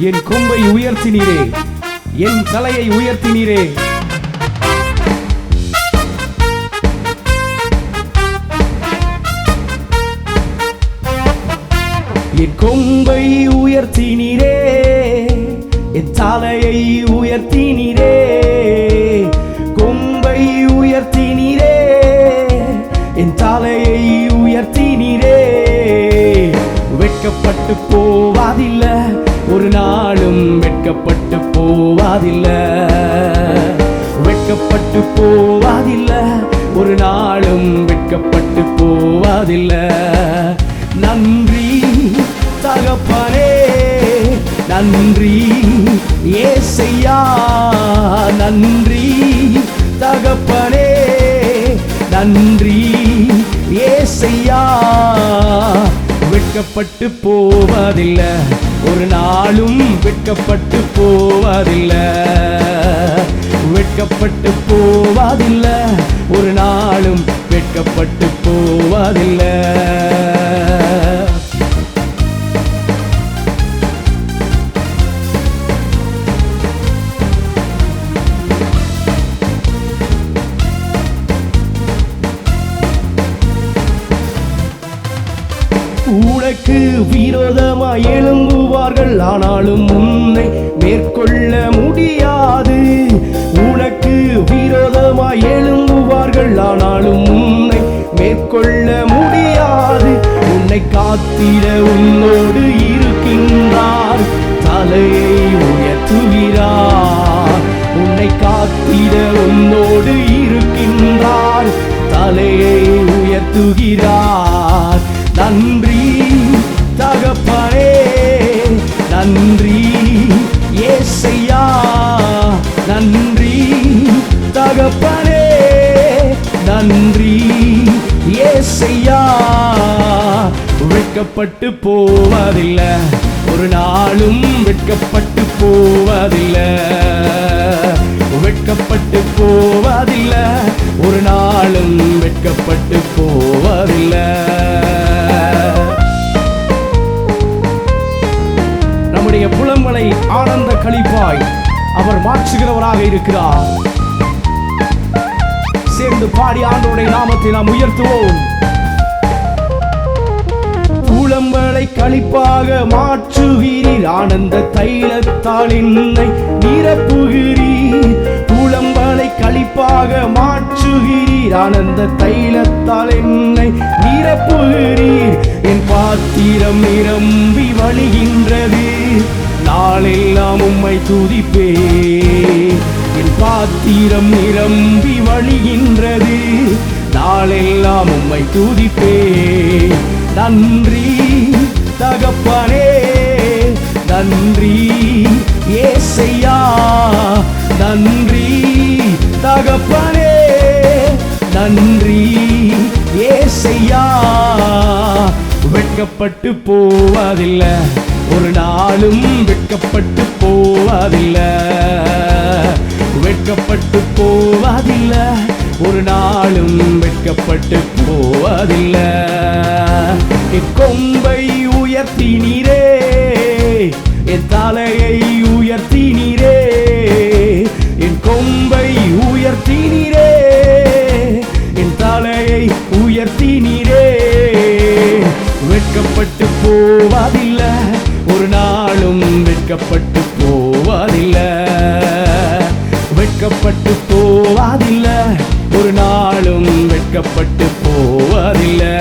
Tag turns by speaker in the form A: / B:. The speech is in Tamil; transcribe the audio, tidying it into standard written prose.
A: என் கொம்பை உயர்த்தினீரே, என் தலையை உயர்த்தினீரே. என் கொம்பை உயர்த்தினீரே, என் தலையை உயர்த்தினீரே. கொம்பை உயர்த்தினீரே, என் தலையை உயர்த்தினீரே. வெட்கப்பட்டு போவாதில்ல, ஒரு நாளும் வெட்கப்பட்டு போவாதில்ல. வெட்கப்பட்டு போவாதில்ல, ஒரு நாளும் வெட்கப்பட்டு போவாதில்ல. நன்றி தகப்பனே, நன்றி ஏசையா. நன்றி தகப்பனே, நன்றி ஏசையா. வெட்கப்பட்டு போவதில்லை, ஒரு நாளும் வெட்கப்பட்டு போவதில்லை. வெட்கப்பட்டு போவதில்லை, ஒரு நாளும் வெட்கப்பட்டு போவதில்லை. உனக்கு விரோதமாய் எழும்புவார்கள், ஆனாலும் உன்னை மேற்கொள்ள முடியாது. உனக்கு விரோதமாய் எழும்புவார்கள், ஆனாலும் உன்னை மேற்கொள்ள முடியாது. உன்னை காத்திட உன்னோடு இருக்கின்றார், தலையை உயர்த்துகிறார். உன்னை காத்திட உன்னோடு இருக்கின்றார், தலையை உயர்த்துகிறார். நன்றி தகப்பனே, நன்றி ஏசையா. நன்றி தகப்பனே, நன்றி ஏசையா. வெட்கப்பட்டு போவதில்லை, ஒரு நாளும் வெட்கப்பட்டு போவதில்லை. வெட்கப்பட்டு போவதில்லை, ஒரு நாளும் வெட்கப்பட்டு போவதில்லை. நம்முடைய புலம்பலை ஆனந்த களிப்பாய் அவர் மாற்றுகிறவராக இருக்கிறார். சேர்ந்து பாடி ஆண்டவருடைய நாமத்தை நாம் உயர்த்துவோம். புலம்பலை களிப்பாக மாற்றுகிறீர், ஆனந்த தைலத்தால் என்னை நிரப்புகிறீர். புலம்பலை களிப்பாக மாற்றுகிறீர், ஆனந்த தைலத்தால் என்னை நிரப்புகிறீர். என் பாத்திரம் நிரம்பி வழிகின்றது, நாளெல்லாம் உம்மை துதிப்பே. என் பாத்திரம் நிரம்பி வழிகின்றது, நாளெல்லாம் உம்மை துதிப்பே. நன்றி தகப்பனே, நன்றி ஏசையா. நன்றி தகப்பனே, நன்றி ஏசையா. வெட்கப்பட்டு போவதில்லை, ஒரு நாளும் வெட்கப்பட்டு போவதில்லை. வெட்கப்பட்டு போவதில்லை, ஒரு நாளும் வெட்கப்பட்டு போவதில்லை. என் கொம்பை உயர்த்தினீரே, என் தலையை உயர்த்தினீரே. என் கொம்பை உயர்த்தினீரே, என் தலையை உயர்த்தினீரே. வெட்கப்பட்டு போவதில்லை, ஒரு நாளும் வெட்கப்பட்டு போவதில்லை. வெட்கப்பட்டு போவதில்லை, ஒரு நாளும் வெட்கப்பட்டு போவதில்லை.